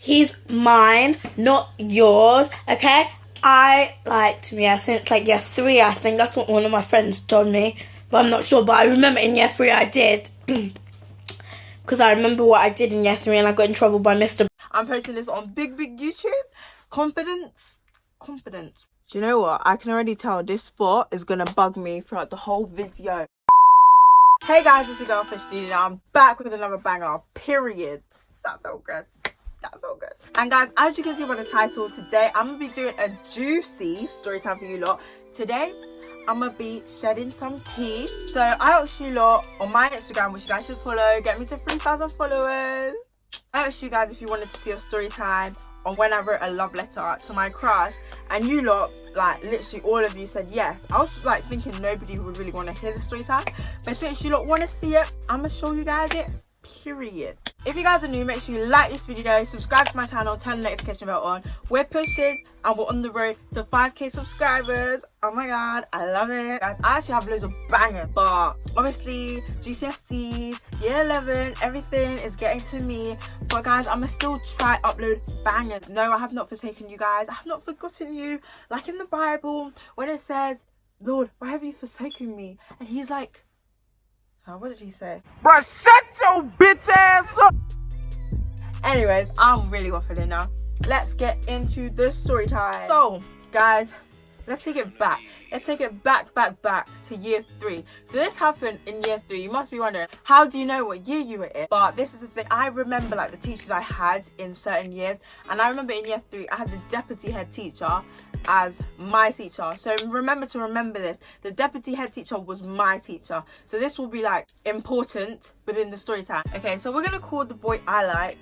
He's mine, not yours, okay? I liked him, yeah, since like year 3, I think. That's what one of my friends told me. But I'm not sure, but I remember in year 3 I did. Because I remember what I did in year 3 and I got in trouble by Mr. I'm posting this on big YouTube. Confidence. Do you know what? I can already tell this spot is going to bug me throughout the whole video. Hey guys, it's your girl Fish D, and I'm back with another banger, period. That felt good. And guys, as you can see by the title, today I'm going to be doing a juicy story time for you lot. Today, I'm going to be shedding some tea. So I asked you lot on my Instagram, which you guys should follow, get me to 3,000 followers. I asked you guys if you wanted to see a story time on when I wrote a love letter to my crush, and you lot, like literally all of you said yes. I was like thinking nobody would really want to hear the story time, but since you lot want to see it, I'm gonna show you guys it, period. If you guys are new, make sure you like this video, subscribe to my channel, turn the notification bell on. We're pushing and we're on the road to 5k subscribers. Oh my god, I love it. Guys, I actually have loads of bangers, but obviously GCSEs, year 11, everything is getting to me. But guys, I'm gonna still try upload bangers. No, I have not forsaken you guys. I have not forgotten you. Like in the Bible, when it says, Lord, why have you forsaken me? And he's like, oh, what did he say? Bruh, shut your bitch ass up! Anyways, I'm really waffling now. Let's get into the story time. So, guys, let's take it back. Let's take it back to year 3. So this happened in year 3. You must be wondering, how do you know what year you were in? But this is the thing. I remember like the teachers I had in certain years. And I remember in year 3, I had the deputy head teacher as my teacher. So remember this. The deputy head teacher was my teacher. So this will be like important within the story time. Okay, so we're going to call the boy I like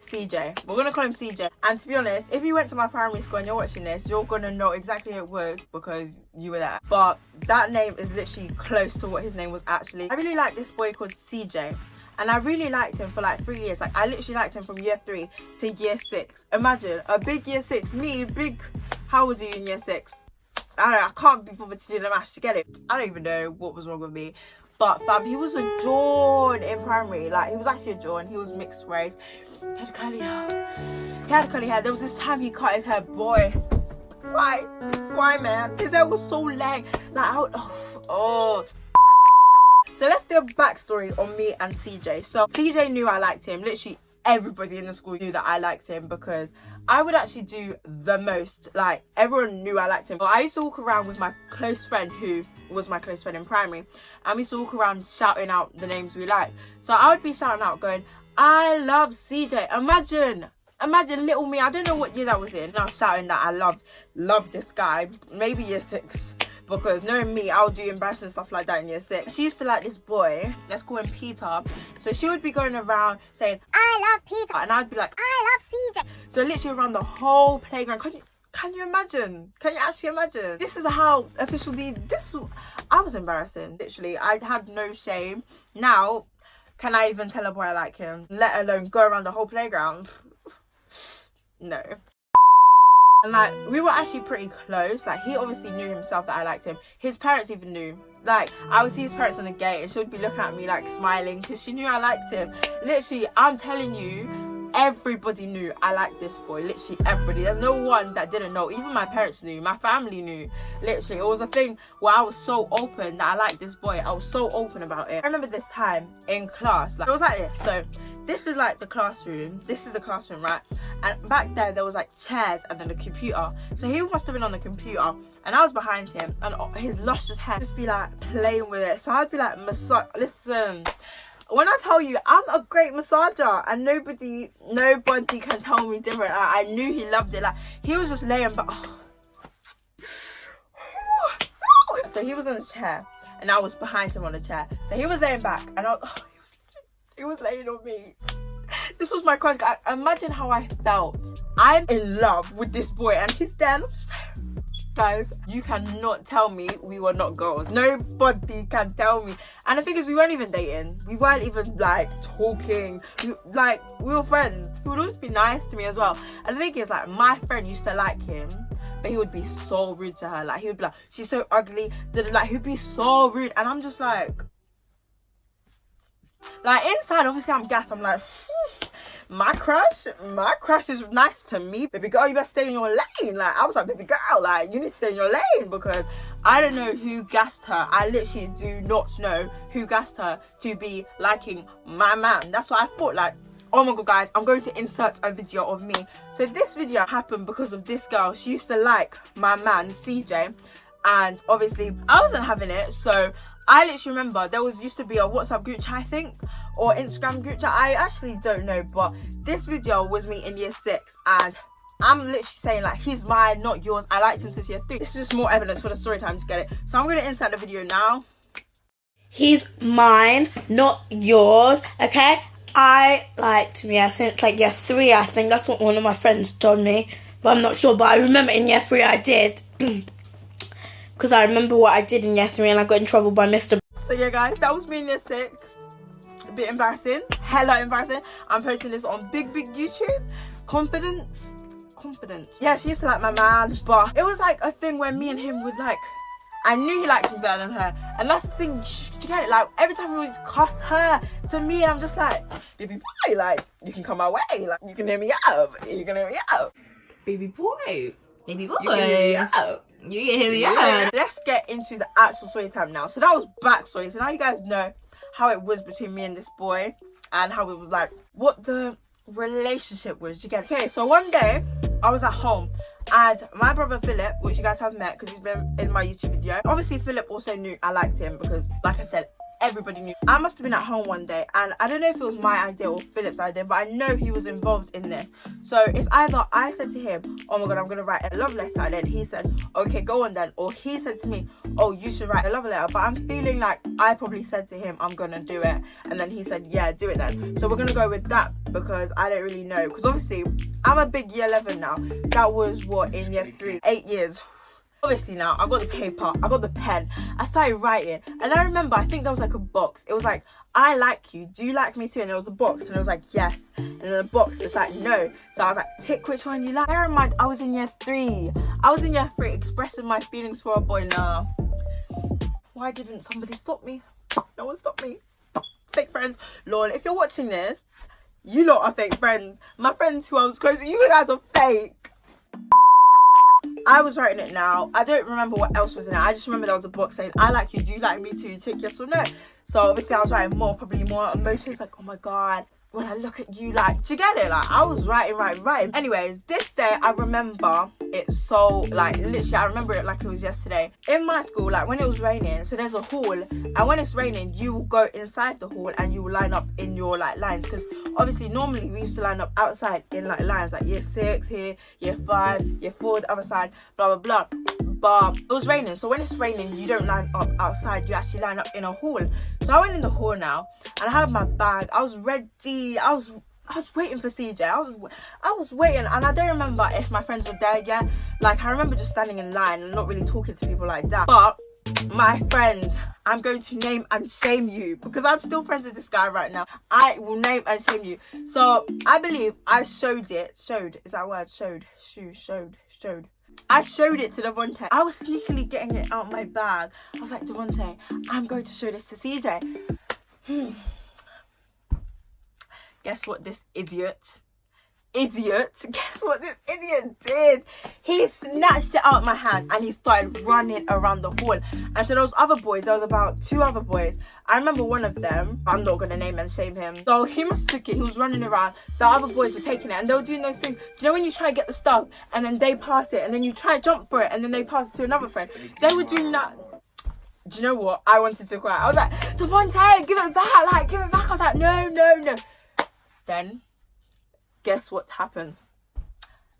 CJ. We're gonna call him CJ. And to be honest, if you went to my primary school and you're watching this, you're gonna know exactly who it was because you were there. But that name is literally close to what his name was actually. I really like this boy called CJ. And I really liked him for like 3 years. Like I literally liked him from year 3 to year 6. Imagine a big year 6. Me, big, how old are you in year 6? I can't be bothered to do the maths to get it. I don't even know what was wrong with me. But fam, he was a John in primary. Like, he was actually a John. He was mixed race. He had curly hair. There was this time he cut his hair. Boy, why, man? His hair was so long. Like, So let's do a backstory on me and CJ. So CJ knew I liked him. Literally everybody in the school knew that I liked him because I would actually do the most. Like, everyone knew I liked him. But I used to walk around with my close friend who was my close friend in primary, and we used to walk around shouting out the names we liked. So I would be shouting out going, I love CJ. Imagine little me. I don't know what year that was in. And I was shouting that I love this guy. Maybe year 6. Because knowing me, I would do embarrassing stuff like that in year 6. She used to like this boy. Let's call him Peter. So she would be going around saying, I love Peter. And I'd be like, I love CJ. So literally around the whole playground. Can you imagine? Can you actually imagine? This is how official I was embarrassing. Literally, I had no shame. Now, can I even tell a boy I like him? Let alone go around the whole playground? No. And like, we were actually pretty close. Like, he obviously knew himself that I liked him. His parents even knew. Like, I would see his parents on the gate and she would be looking at me like smiling because she knew I liked him. Literally, I'm telling you, everybody knew I liked this boy. Literally everybody. There's no one that didn't know. Even my parents knew. My family knew. Literally, it was a thing where I was so open that I liked this boy. I was so open about it. I remember this time in class, like, it was like this. So this is like the classroom. This is the classroom, right? And back there was like chairs and then a computer. So he must have been on the computer and I was behind him, and his luscious hair just be like playing with it. So I'd be like, listen, when I tell you I'm a great massager, and nobody can tell me different. I knew he loved it. Like, he was just laying back. So he was on a chair and I was behind him on a chair. So he was laying back and he was laying on me. This was my crush. Imagine how I felt. I'm in love with this boy and he's there. Guys, you cannot tell me we were not girls. Nobody can tell me. And the thing is, we weren't even dating. We weren't even like talking. We were friends. He would always be nice to me as well. And the thing is, like, my friend used to like him, but he would be so rude to her. Like, he would be like, she's so ugly. Like, he'd be so rude. And I'm just like inside, obviously I'm gassed. I'm like, my crush is nice to me. Baby girl, you better stay in your lane. Like, I was like, baby girl, like, you need to stay in your lane, because I don't know who gassed her. I literally do not know who gassed her to be liking my man. That's what I thought. Like, oh my god, guys, I'm going to insert a video of me. So this video happened because of this girl. She used to like my man CJ, and obviously I wasn't having it. So I literally remember there used to be a WhatsApp group chat, I think, or Instagram group chat. I actually don't know, but this video was me in year 6, and I'm literally saying, like, he's mine, not yours. I liked him since year 3. This is just more evidence for the story time to get it. So I'm going to insert the video now. He's mine, not yours, okay? I liked him, yeah, since like year 3, I think. That's what one of my friends told me, but I'm not sure. But I remember in year 3 I did. Because I remember what I did in year 3, and I got in trouble by Mr. So yeah, guys, that was me in year 6. A bit embarrassing, hella embarrassing. I'm posting this on big YouTube. Confidence. Yeah, she used to like my man, but it was like a thing where me and him would like, I knew he liked me better than her, and that's the thing. You get it? Like, every time he would cuss her to me, I'm just like, baby boy, like, you can come my way, like, you can hear me out, baby boy, you can hear me out. You can hear me out. Let's get into the actual story time now. So that was backstory. So now you guys know how it was between me and this boy, and how it was like, what the relationship was. You get it? Okay, so one day I was at home, and my brother Philip, which you guys have met because he's been in my YouTube video, obviously Philip also knew I liked him, because like I said, everybody knew. I must have been at home one day, and I don't know if it was my idea or Philip's idea, but I know he was involved in this. So it's either I said to him, oh my god, I'm gonna write a love letter, and then he said, okay, go on then, or he said to me, oh, you should write a love letter. But I'm feeling like I probably said to him, I'm gonna do it, and then he said, yeah, do it then. So we're gonna go with that, because I don't really know, because obviously I'm a big year 11 now. That was what, in year 3, 8 years. Obviously now I got the paper, I got the pen, I started writing, and I remember, I think there was like a box. It was like, I like you, do you like me too? And there was a box, and it was like, yes. And then the box was like, no. So I was like, tick which one you like. Bear in mind, I was in year 3 expressing my feelings for a boy. Nah, why didn't somebody stop me? No one stopped me. Fake friends. Lol, if you're watching this, you lot are fake friends. My friends who I was close to, you guys are fake. I was writing it now. I don't remember what else was in it. I just remember there was a box saying, I like you, do you like me too? Tick yes or no. So obviously I was writing probably more emotions, like, oh my god, when I look at you, like, do you get it? Like, I was writing. Anyways, this day I remember it so, like, literally I remember it like it was yesterday. In my school, like, when it was raining, so there's a hall, and when it's raining, you will go inside the hall and you will line up in your, like, lines, because obviously normally we used to line up outside in, like, lines, like year 6 here, year 5, year 4 the other side, blah blah blah. But it was raining, so when it's raining, you don't line up outside, you actually line up in a hall. So I went in the hall now, and I had my bag, I was ready, I was waiting for CJ. I was waiting, and I don't remember if my friends were there yet. Like, I remember just standing in line and not really talking to people like that. But my friend, I'm going to name and shame you, because I'm still friends with this guy right now. I will name and shame you. So I believe I showed it. Showed, is that a word? Showed. I showed it to Devontae. I was sneakily getting it out of my bag. I was like, Devontae, I'm going to show this to CJ. Guess what this idiot, guess what this idiot did? He snatched it out of my hand and he started running around the hall. And so those other boys, there was about 2 other boys. I remember one of them, I'm not going to name and shame him. So he must have took it, he was running around. The other boys were taking it, and they were doing those things. Do you know when you try to get the stuff and then they pass it, and then you try to jump for it and then they pass it to another friend? They were doing that. Do you know what? I wanted to cry. I was like, Devontae, give it back, like, give it back. I was like, no. Then, guess what's happened?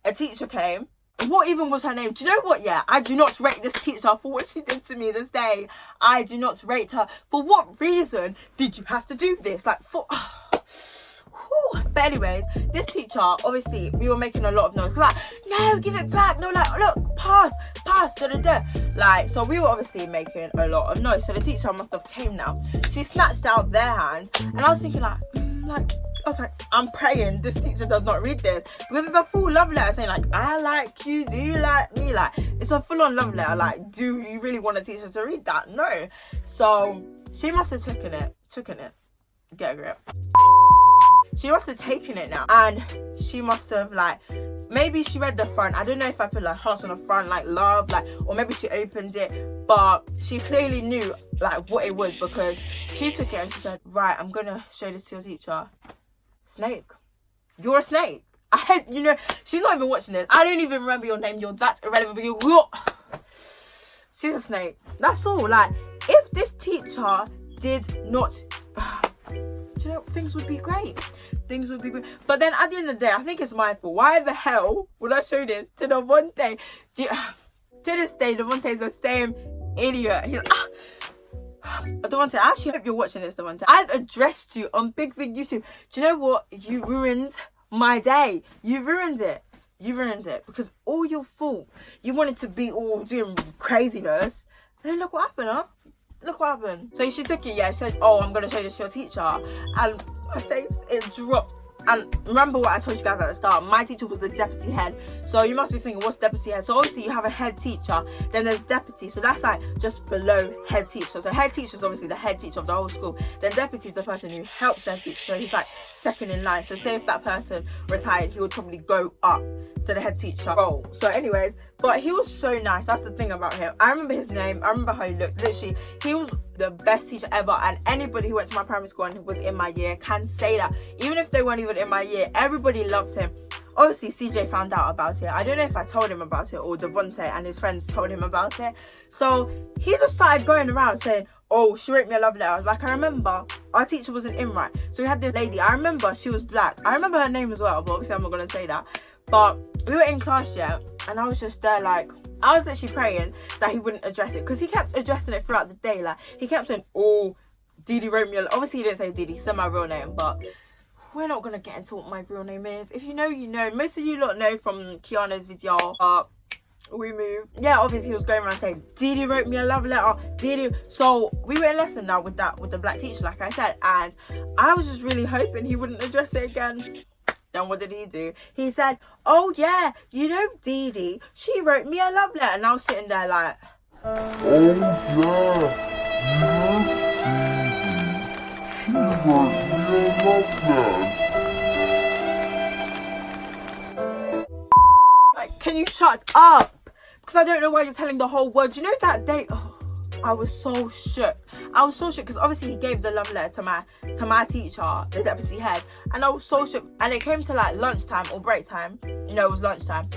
A teacher came. What even was her name? Do you know what? Yeah, I do not rate this teacher for what she did to me this day. I do not rate her. For what reason did you have to do this? Like, for... But anyways, this teacher, obviously, we were making a lot of noise. Like, no, give it back. No, like, look, pass, da-da-da. Like, so we were obviously making a lot of noise. So the teacher must have came now. She snatched out their hand. And I was thinking, like, I was like, I'm praying this teacher does not read this, because it's a full love letter saying, like, I like you, do you like me? Like, it's a full-on love letter. Like, do you really want a teacher to read that? No. So she must have taken it. Get a grip. she must have taken it now, and she must have like, maybe she read the front. I don't know if I put like hearts on the front, like love, like, or maybe she opened it, but she clearly knew like what it was, because she took it and she said, right, I'm gonna show this to your teacher. Snake, you're a snake. I hope you know. She's not even watching this. I don't even remember your name. You're that irrelevant, but you're she's a snake. That's all. Like, if this teacher did not, do you know, things would be great. Things would be great. But then at the end of the day, I think it's my fault. Why the hell would I show this to Devontae? To this day, Devontae is the same idiot. He's Devontae, I actually hope you're watching this, Devontae. I've addressed you on Big YouTube. Do you know what? You ruined my day. You ruined it. You ruined it because all your fault. You wanted to be all doing craziness. And then look what happened, huh? Look what happened. So she took it, yeah, she said, oh, I'm going to show this to your teacher. And my face, it dropped. And remember what I told you guys at the start, my teacher was the deputy head. So you must be thinking, what's deputy head? So obviously you have a head teacher, then there's deputy. So that's like just below head teacher. So head teacher is obviously the head teacher of the whole school. Then deputy is the person who helps their teacher. So he's like second in line. So say if that person retired, he would probably go up to the head teacher role. So anyways, but he was so nice. That's the thing about him. I remember his name. I remember how he looked. Literally, he was the best teacher ever. And anybody who went to my primary school and was in my year can say that. Even if they weren't even in my year, everybody loved him. Obviously, CJ found out about it. I don't know if I told him about it or Devontae and his friends told him about it. So he just started going around saying, oh, she wrote me a love letter. Like, I remember our teacher wasn't in right. So we had this lady. I remember she was black. I remember her name as well, but obviously I'm not going to say that. But we were in class, yeah, and I was just there like, I was actually praying that he wouldn't address it, because he kept addressing it throughout the day. Like, he kept saying, oh, Didi wrote me a letter. Obviously he didn't say Didi, he said my real name, but we're not going to get into what my real name is. If you know, you know. Most of you lot know from Kiana's video, but we moved. Yeah, obviously he was going around saying, Didi wrote me a love letter, Didi. So we were in lesson now with the black teacher, like I said, and I was just really hoping he wouldn't address it again. Then what did he do? He said, oh yeah, you know Didi, she wrote me a love letter. And I was sitting there like, Oh yeah, you know Didi, she wrote me a love letter. like, can you shut up? Because I don't know why you're telling the whole world. You know that day, oh, I was so shook. I was so shook because obviously he gave the love letter to my teacher, the deputy head, and I was so shook. And it came to like lunchtime or break time. You know, it was lunchtime,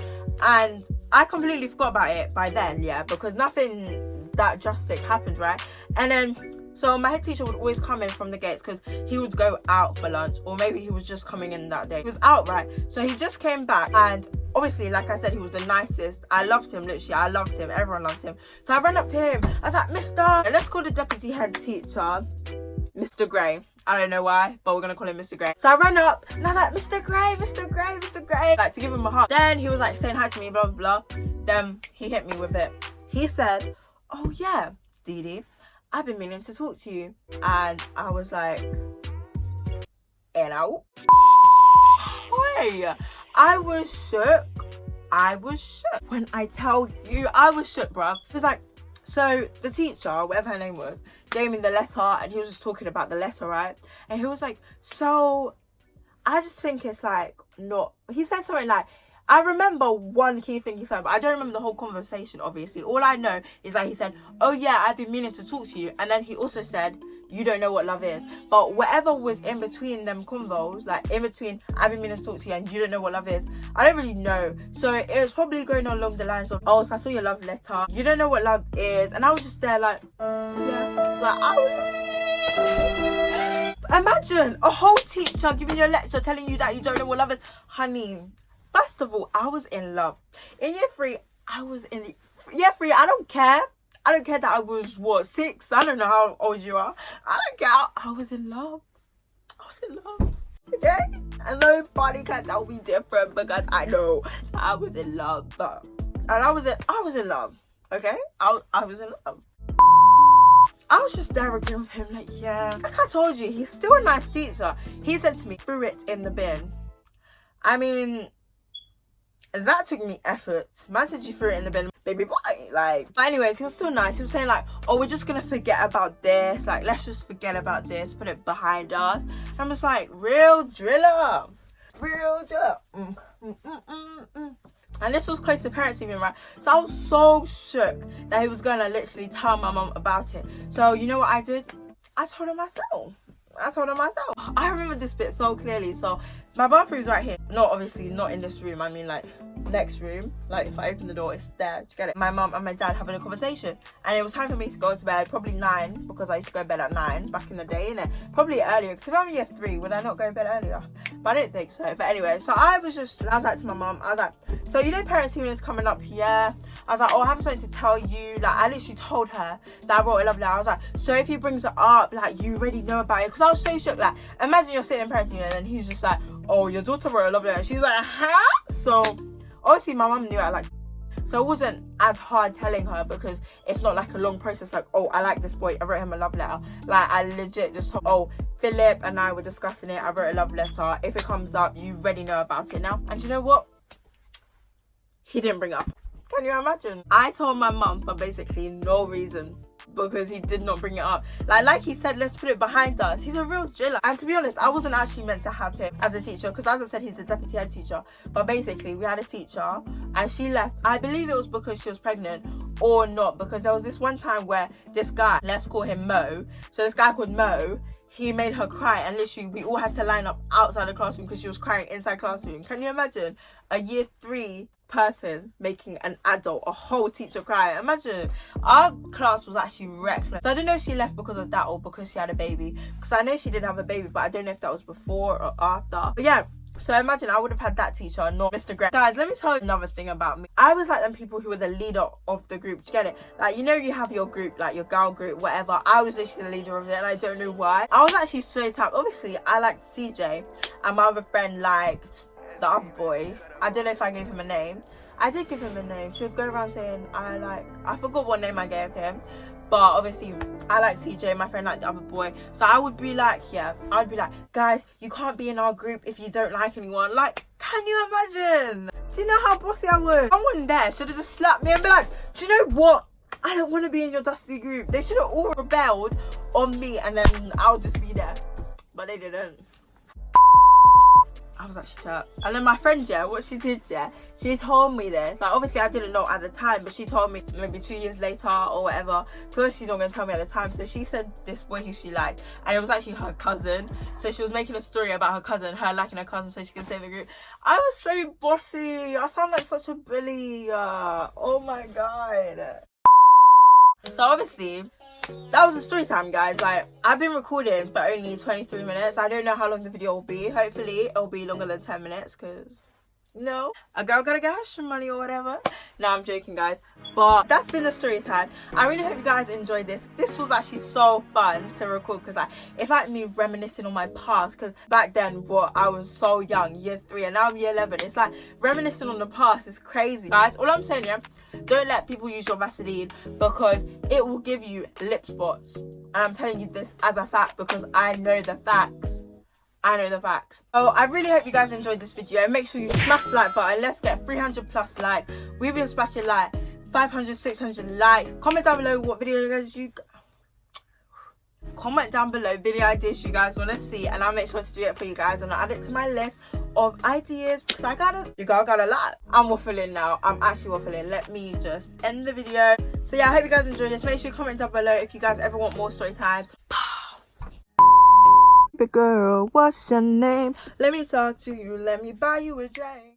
and I completely forgot about it by then, yeah, because nothing that drastic happened, right? And then so my head teacher would always come in from the gates because he would go out for lunch, or maybe he was just coming in that day. He was out, right? So he just came back, and obviously, like I said, he was the nicest. I loved him, literally. I loved him. Everyone loved him. So I ran up to him. I was like, Mr. Let's call the deputy head teacher Mr. Gray. I don't know why, but we're going to call him Mr. Gray. So I ran up and I was like, Mr. Gray, Mr. Gray, Mr. Gray. Like, to give him a hug. Then he was like saying hi to me, blah, blah, blah. Then he hit me with it. He said, oh yeah, Didi, I've been meaning to talk to you. And I was like, hello? Hey, I was shook. I was shook. When I tell you, I was shook, bruv. It was like, so the teacher, whatever her name was, gave me the letter, and he was just talking about the letter, right? And he was like, so I just think it's like not, he said something like, I remember one key thing he said, but I don't remember the whole conversation, obviously. All I know is that he said, oh yeah, I've been meaning to talk to you. And then he also said, you don't know what love is. But whatever was in between them convos, like in between I've been meaning to talk to you and you don't know what love is, I don't really know. So it was probably going along the lines of, oh, so I saw your love letter, you don't know what love is. And I was just there like, yeah. Like, I was imagine a whole teacher giving you a lecture telling you that you don't know what love is. Honey, first of all, I was in love. In year 3, I was in year 3, I don't care. I don't care that I was, what, 6? I don't know how old you are. I don't care. I was in love. I was in love. Okay? And nobody can tell me different because I know I was in love. And I was in love. Okay? I was in love. I was just there again with him like, yeah. Like I told you, he's still a nice teacher. He said to me, threw it in the bin. I mean, that took me effort. Man said you threw it in the bin. baby boy, like. But anyways, he was still nice. He was saying like, oh, we're just gonna forget about this, like let's just forget about this, put it behind us. And I'm just like, real driller. And this was close to parents evening, right? So I was so shook that he was gonna literally tell my mum about it. So you know what I did? I told her myself. I remember this bit so clearly. So my bathroom's right here. No, obviously not in this room. I mean like next room. Like if I open the door, it's there. Do you get it? My mum and my dad having a conversation, and it was time for me to go to bed. Probably 9, because I used to go to bed at 9 back in the day, innit? Probably earlier, because if I'm in year 3, would I not go to bed earlier? But I don't think so. But anyway, so I was like to my mum, I was like, so you know parents evening is coming up here. I was like, oh, I have something to tell you. Like I literally told her that I wrote a love letter. I was like, so if he brings it up, like you already know about it. Because I was so shook. Like imagine you're sitting in parents evening and then he's just like, oh, your daughter wrote a love letter. She's like, huh? So obviously my mum knew I liked, so it wasn't as hard telling her, because it's not like a long process like, oh, I like this boy, I wrote him a love letter. Like I legit just told, oh, Philip and I were discussing it, I wrote a love letter, if it comes up you already know about it now. And you know what, he didn't bring it up. Can you imagine? I told my mum for basically no reason, because he did not bring it up. Like he said, let's put it behind us. He's a real driller. And to be honest, I wasn't actually meant to have him as a teacher, because as I said, he's the deputy head teacher. But basically we had a teacher and she left. I believe it was because she was pregnant or not, because there was this one time where this guy, let's call him Mo, so this guy called Mo, he made her cry, and literally we all had to line up outside the classroom because she was crying inside classroom. Can you imagine a year 3 person making an adult, a whole teacher cry? Imagine. Our class was actually reckless. So I don't know if she left because of that or because she had a baby, because I know she did have a baby, but I don't know if that was before or after. But yeah, so imagine I would have had that teacher, not Mr. Grant. Guys, let me tell you another thing about me. I was like them people who were the leader of the group. Do you get it? Like, you know, you have your group, like your girl group, whatever. I was literally the leader of it, and I don't know why. I was actually straight up. Obviously, I liked CJ, and my other friend liked the other boy. I don't know if I gave him a name. I did give him a name. She would go around saying, I forgot what name I gave him. But obviously, I like CJ, my friend liked the other boy. So I would be like, guys, you can't be in our group if you don't like anyone. Like, can you imagine? Do you know how bossy I was? Someone there should have just slapped me and be like, do you know what? I don't want to be in your dusty group. They should have all rebelled on me, and then I'll just be there. But they didn't. I was actually shocked. And then my friend, yeah, what she did, yeah, she told me this. Like, obviously I didn't know at the time, but she told me maybe 2 years later or whatever, because she's not going to tell me at the time. So she said this boy who she liked, and it was actually her cousin. So she was making a story about her cousin, her liking her cousin so she can save the group. I was so bossy. I sound like such a bully. Oh my god. So obviously, that was the story time, guys. Like, I've been recording for only 23 minutes. I don't know how long the video will be. Hopefully it'll be longer than 10 minutes, because you know, a girl gotta get her some money or whatever. No, I'm joking, guys, but that's been the story time. I really hope you guys enjoyed this. This was actually so fun to record, because it's like me reminiscing on my past, because back then, I was so young, year 3, and now I'm year 11. It's like reminiscing on the past. It's crazy, guys. All I'm saying, yeah, don't let people use your Vaseline, because it will give you lip spots. And I'm telling you this as a fact, because I know the facts. So I really hope you guys enjoyed this video. Make sure you smash the like button. Let's get 300+ likes. We've been smashing like 500, 600 likes. Comment down below what video ideas you guys want to see, and I'll make sure to do it for you guys, and I'll add it to my list of ideas, because you got a lot. I'm waffling now. I'm actually waffling. Let me just end the video. So yeah, I hope you guys enjoyed this. Make sure you comment down below if you guys ever want more story time. Girl, what's your name? Let me talk to you. Let me buy you a drink.